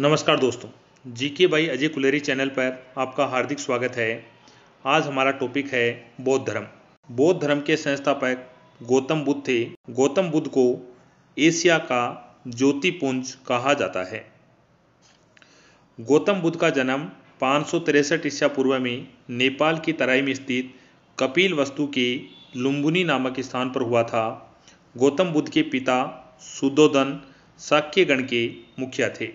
नमस्कार दोस्तों, GK by Ajay Kuleri channel पर आपका हार्दिक स्वागत है। आज हमारा टॉपिक है बौद्ध धर्म। बौद्ध धर्म के संस्थापक गौतम बुद्ध थे। गौतम बुद्ध को एशिया का ज्योतिपुंज कहा जाता है। गौतम बुद्ध का जन्म 563 ईसा पूर्व में नेपाल की तराई में स्थित कपिलवस्तु के लुम्बिनी नामक स्थान पर हुआ था। गौतम बुद्ध के पिता सुद्धोधन शाक्य गण के मुखिया थे।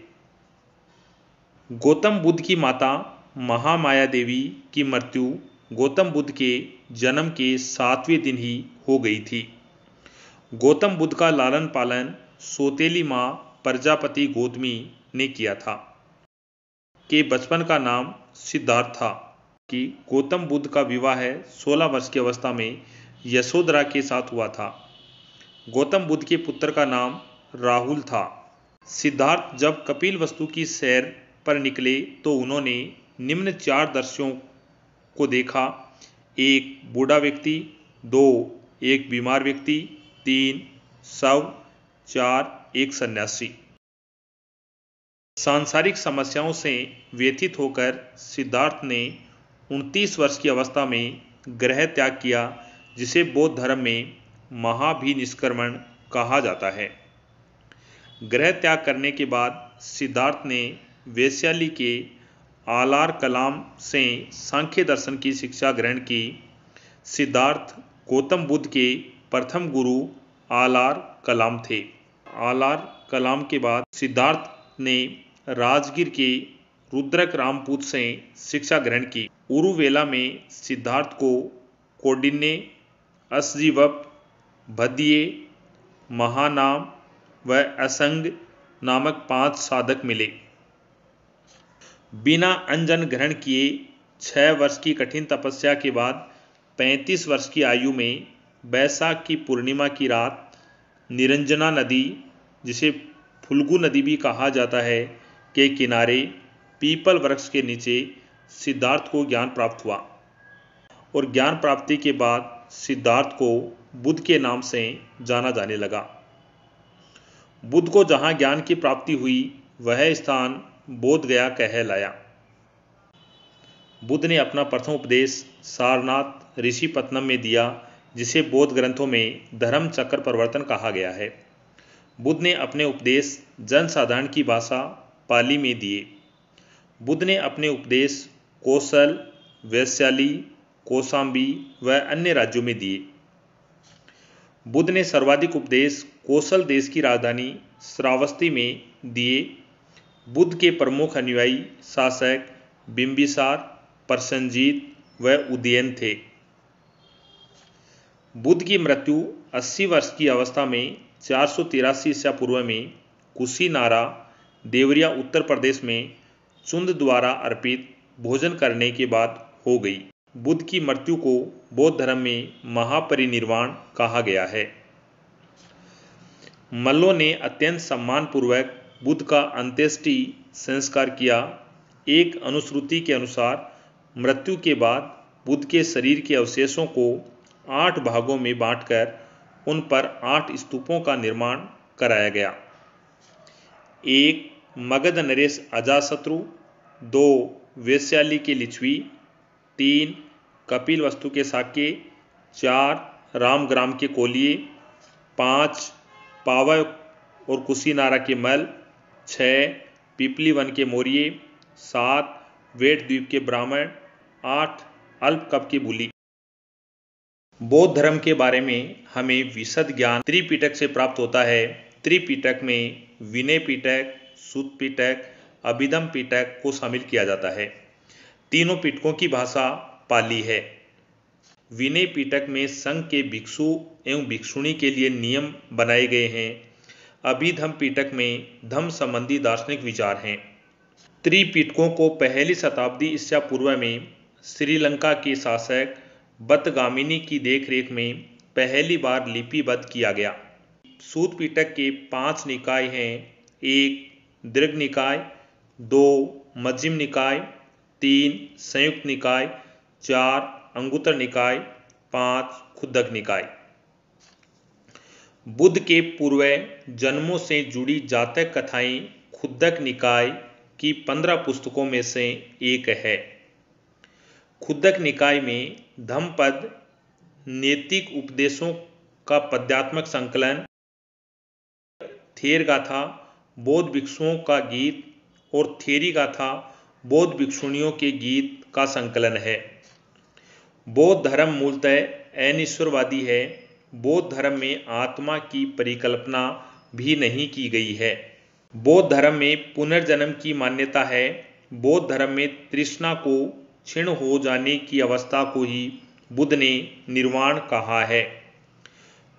गौतम बुद्ध की माता महामाया देवी की मृत्यु गौतम बुद्ध के जन्म के 7वें दिन ही हो गई थी। गौतम बुद्ध का लालन पालन सौतेली माँ प्रजापति गौतमी ने किया था। के बचपन का नाम सिद्धार्थ था। कि गौतम बुद्ध का विवाह 16 वर्ष की अवस्था में यशोधरा के साथ हुआ था। गौतम बुद्ध के पुत्र का नाम राहुल था। सिद्धार्थ जब कपिलवस्तु की सैर पर निकले तो उन्होंने निम्न 4 दृश्यों को देखा। 1 बूढ़ा व्यक्ति, 2 एक बीमार व्यक्ति, 3 शव, 4 एक सन्यासी। सांसारिक समस्याओं से व्यथित होकर सिद्धार्थ ने 29 वर्ष की अवस्था में गृह त्याग किया, जिसे बौद्ध धर्म में महाभिनिष्क्रमण कहा जाता है। गृह त्याग करने के बाद सिद्धार्थ ने वैशाली के आलार कलाम से सांख्य दर्शन की शिक्षा ग्रहण की। सिद्धार्थ गौतम बुद्ध के प्रथम गुरु आलार कलाम थे। आलार कलाम के बाद सिद्धार्थ ने राजगीर के रुद्रक रामपूत से शिक्षा ग्रहण की। उरुवेला में सिद्धार्थ को कौंडिन्य, असजीवप, भद्दिये, महानाम व असंग नामक 5 साधक मिले। बिना अंजन ग्रहण किए 6 वर्ष की कठिन तपस्या के बाद 35 वर्ष की आयु में बैसाख की पूर्णिमा की रात निरंजना नदी, जिसे फुल्गु नदी भी कहा जाता है, के किनारे पीपल वृक्ष के नीचे सिद्धार्थ को ज्ञान प्राप्त हुआ और ज्ञान प्राप्ति के बाद सिद्धार्थ को बुद्ध के नाम से जाना जाने लगा। बुद्ध को जहाँ ज्ञान की प्राप्ति हुई वह स्थान बोध गया कहलाया। बुद्ध ने अपना प्रथम उपदेश सारनाथ ऋषिपत्तनम में दिया, जिसे बौद्ध ग्रंथों में धर्म चक्र प्रवर्तन कहा गया है। बुद्ध ने अपने उपदेश जनसाधारण की भाषा पाली में दिए। बुद्ध ने अपने उपदेश कौशल, वैशाली, कौशाम्बी व अन्य राज्यों में दिए। बुद्ध ने सर्वाधिक उपदेश कौशल देश की राजधानी श्रावस्ती में दिए। बुद्ध के प्रमुख अनुयायी शासक बिंबिसार, प्रसेनजीत व उदयन थे। बुद्ध की मृत्यु 80 वर्ष की अवस्था में 483 ईसा पूर्व में कुशीनारा, देवरिया, उत्तर प्रदेश में चुंद द्वारा अर्पित भोजन करने के बाद हो गई। बुद्ध की मृत्यु को बौद्ध धर्म में महापरिनिर्वाण कहा गया है। मल्लों ने अत्यंत सम्मानपूर्वक बुद्ध का अंत्येष्टि संस्कार किया। एक अनुश्रुति के अनुसार मृत्यु के बाद बुद्ध के शरीर के अवशेषों को 8 भागों में बांटकर उन पर 8 स्तूपों का निर्माण कराया गया। 1 मगध नरेश अजातशत्रु, 2 वैशाली के लिच्छवी, 3 कपिलवस्तु के शाक्य, 4 रामग्राम के कोलिये, 5 पावा और कुशीनारा के मल, 6 पिपली वन के मौर्य, 7 वेट द्वीप के ब्राह्मण, 8 अल्पकप की बुली। बौद्ध धर्म के बारे में हमें विशद ज्ञान त्रिपिटक से प्राप्त होता है। त्रिपिटक में विनय पिटक, सूत पिटक, अभिधम पिटक को शामिल किया जाता है। तीनों पिटकों की भाषा पाली है। विनय पिटक में संघ के भिक्षु एवं भिक्षुणी के लिए नियम बनाए गए हैं। अभिधम पिटक में धम्म संबंधी दार्शनिक विचार हैं। त्रिपिटकों को पहली शताब्दी ईसा पूर्व में श्रीलंका के शासक बतगामिनी की देखरेख में पहली बार लिपिबद्ध किया गया। सूत पिटक के 5 निकाय हैं। 1 दीर्घ निकाय, 2 मध्यम निकाय, 3 संयुक्त निकाय, 4 अंगुत्तर निकाय, 5 खुद्दक निकाय। बुद्ध के पूर्व जन्मों से जुड़ी जातक कथाएं खुद्दक निकाय की 15 पुस्तकों में से एक है। खुद्दक निकाय में धम्मपद नैतिक उपदेशों का पद्यात्मक संकलन, थेर गाथा बौद्ध भिक्षुओं का गीत और थेरी गाथा बौद्ध भिक्षुणियों के गीत का संकलन है। बौद्ध धर्म मूलतः अनिश्वरवादी है। बौद्ध धर्म में आत्मा की परिकल्पना भी नहीं की गई है। बौद्ध धर्म में पुनर्जन्म की मान्यता है। बौद्ध धर्म में तृष्णा को क्षीण हो जाने की अवस्था को ही बुद्ध ने निर्वाण कहा है।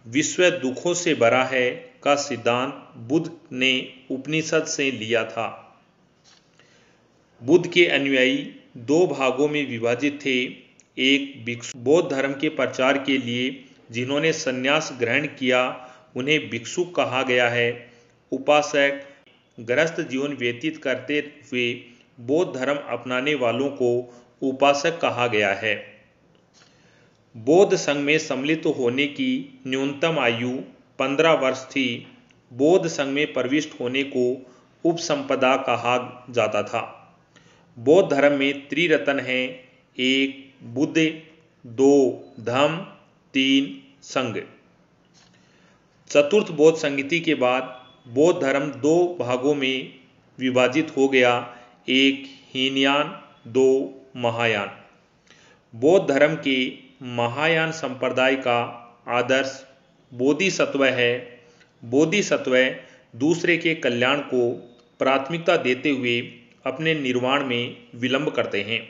विश्व दुखों से भरा है का सिद्धांत बुद्ध ने उपनिषद से लिया था। बुद्ध के अनुयायी दो भागों में विभाजित थे। एक भिक्षु, बौद्ध धर्म के प्रचार के लिए जिन्होंने संन्यास ग्रहण किया उन्हें भिक्षुक कहा गया है। उपासक, गृहस्थ जीवन व्यतीत करते हुए बौद्ध धर्म अपनाने वालों को उपासक कहा गया है। बौद्ध संघ में सम्मिलित होने की न्यूनतम आयु 15 वर्ष थी। बौद्ध संघ में प्रविष्ट होने को उपसंपदा कहा जाता था। बौद्ध धर्म में त्रिरत्न हैं: 1 बुद्ध, 2 धम्म, 3 संघ। चतुर्थ बौद्ध संगति के बाद बौद्ध धर्म दो भागों में विभाजित हो गया, एक हीनयान, 2 महायान। बौद्ध धर्म के महायान संप्रदाय का आदर्श बोधिसत्व है। बोधिसत्व दूसरे के कल्याण को प्राथमिकता देते हुए अपने निर्वाण में विलंब करते हैं।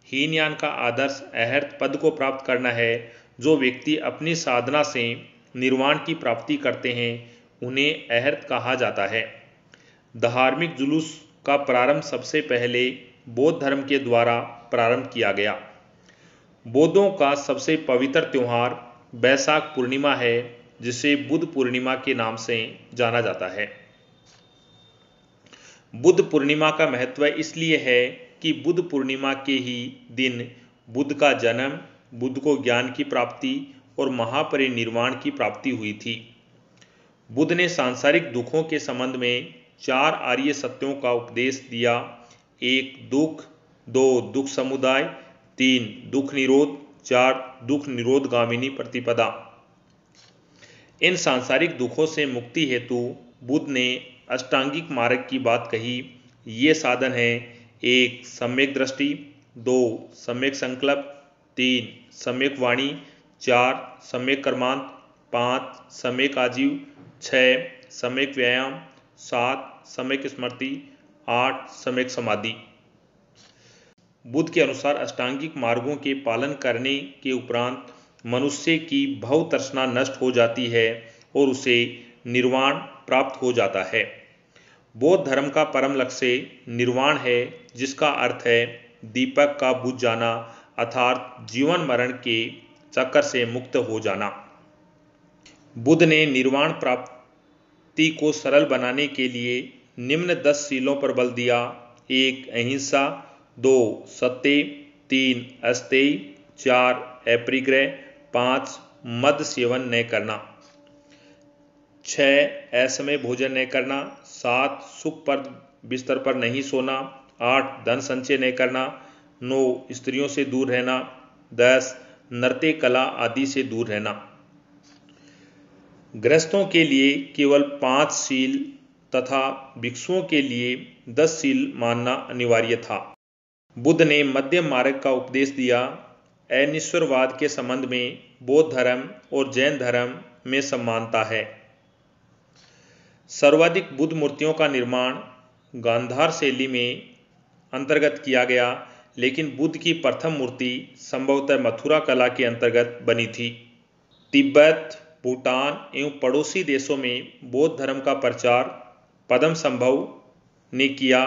हीनयान का आदर्श अहर्त पद को प्राप्त करना है। जो व्यक्ति अपनी साधना से निर्वाण की प्राप्ति करते हैं उन्हें अहर्त कहा जाता है। धार्मिक जुलूस का प्रारंभ सबसे पहले बौद्ध धर्म के द्वारा प्रारंभ किया गया। बौद्धों का सबसे पवित्र त्योहार बैसाख पूर्णिमा है, जिसे बुद्ध पूर्णिमा के नाम से जाना जाता है। बुद्ध पूर्णिमा का महत्व इसलिए है कि बुद्ध पूर्णिमा के ही दिन बुद्ध का जन्म, बुद्ध को ज्ञान की प्राप्ति और महापरिनिर्वाण की प्राप्ति हुई थी। बुद्ध ने सांसारिक दुखों के संबंध में 4 आर्य सत्यों का उपदेश दिया: 1 दुख, 2 दुख समुदाय, 3 दुख निरोध, 4 दुख निरोधगामिनी प्रतिपदा। इन सांसारिक दुखों से मुक्ति हेतु बुद्ध ने अष्टांगिक मार्ग की बात कही। ये साधन हैं: 1 सम्यक दृष्टि, 2 सम्यक संकल्प, 3 सम्यक वाणी, 4 सम्यक कर्मांत, 5 सम्यक आजीव, 6 सम्यक व्यायाम, 7 सम्यक स्मृति, 8 सम्यक समाधि। बुद्ध के अनुसार अष्टांगिक मार्गों के पालन करने के उपरांत मनुष्य की भव तृष्णा नष्ट हो जाती है और उसे निर्वाण प्राप्त हो जाता है। बौद्ध धर्म का परम लक्ष्य निर्वाण है, जिसका अर्थ है दीपक का बुझ जाना, अर्थात जीवन मरण के चक्कर से मुक्त हो जाना। बुद्ध ने निर्वाण प्राप्ति को सरल बनाने के लिए निम्न 10 शीलों पर बल दिया: 1 अहिंसा, 2 सत्य, 3 अस्तेय, 4 अपरिग्रह, 5 मद सेवन न करना, 6 असमय भोजन न करना, 7 सुख पर बिस्तर पर नहीं सोना, 8 धन संचय न करना, 9 स्त्रियों से दूर रहना, 10 नृत्य कला आदि से दूर रहना। गृहस्थों के लिए केवल 5 शील तथा भिक्षुओं के लिए 10 शील मानना अनिवार्य था। बुद्ध ने मध्यम मार्ग का उपदेश दिया। अनिश्वरवाद के संबंध में बौद्ध धर्म और जैन धर्म में समानता है। सर्वाधिक बुद्ध मूर्तियों का निर्माण गांधार शैली में अंतर्गत किया गया, लेकिन बुद्ध की प्रथम मूर्ति संभवतः मथुरा कला के अंतर्गत बनी थी। तिब्बत, भूटान एवं पड़ोसी देशों में बौद्ध धर्म का प्रचार पद्मसंभव ने किया।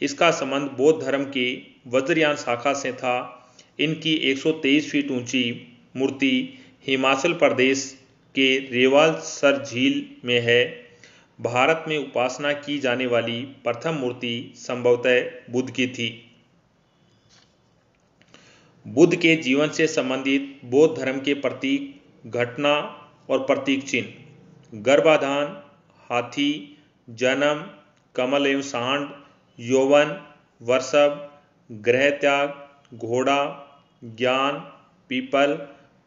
इसका संबंध बौद्ध धर्म के वज्रयान शाखा से था। इनकी 123 फीट ऊंची मूर्ति हिमाचल प्रदेश के रेवालसर झील में है। भारत में उपासना की जाने वाली प्रथम मूर्ति संभवतः बुद्ध की थी। बुद्ध के जीवन से संबंधित बौद्ध धर्म के प्रतीक, घटना और प्रतीक चिन्ह: गर्भाधान, हाथी, जन्म, कमल एवं सांड, यौवन, वर्षभ, गृह त्याग, घोड़ा, ज्ञान, पीपल,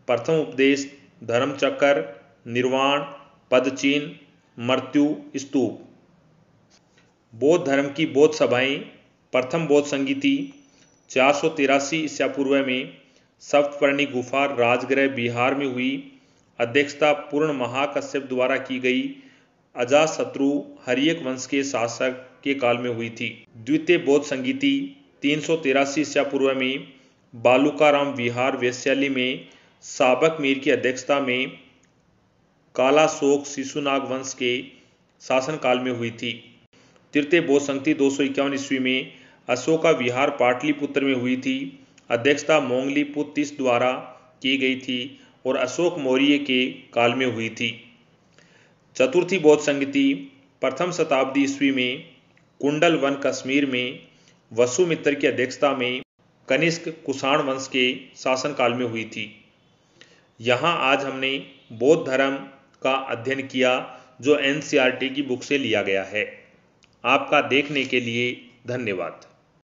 प्रथम उपदेश, धर्मचक्र, निर्वाण, पदचिन्ह, मृत्यु, स्तूप। बौद्ध धर्म की बौद्ध सभाएं प्रथम बौद्ध संगीति 483 ईसा पूर्व में सप्तपर्णी गुफा राजगृह बिहार में हुई। अध्यक्षता पूर्ण महाकश्यप द्वारा की गई। अजातशत्रु हर्यक वंश के शासक के काल में हुई थी। द्वितीय बौद्ध संगीति 383 ईसा पूर्व में बालूकाराम विहार वैशाली में साबक मीर की अध्यक्षता में कालाशोक शिशुनाग वंश के शासनकाल में हुई थी। तृतीय बौद्ध संगीति 251 ईस्वी में अशोका विहार पाटलिपुत्र में हुई थी। अध्यक्षता मोंगलीपुत्र तीस द्वारा की गई थी और अशोक मौर्य के काल में हुई थी। चतुर्थी बौद्ध संगीति प्रथम शताब्दी ईस्वी में कुंडल वन कश्मीर में वसुमित्र की अध्यक्षता में कनिष्क कुषाण वंश के शासनकाल में हुई थी। यहाँ आज हमने बौद्ध धर्म का अध्ययन किया जो NCERT की बुक से लिया गया है। आपका देखने के लिए धन्यवाद।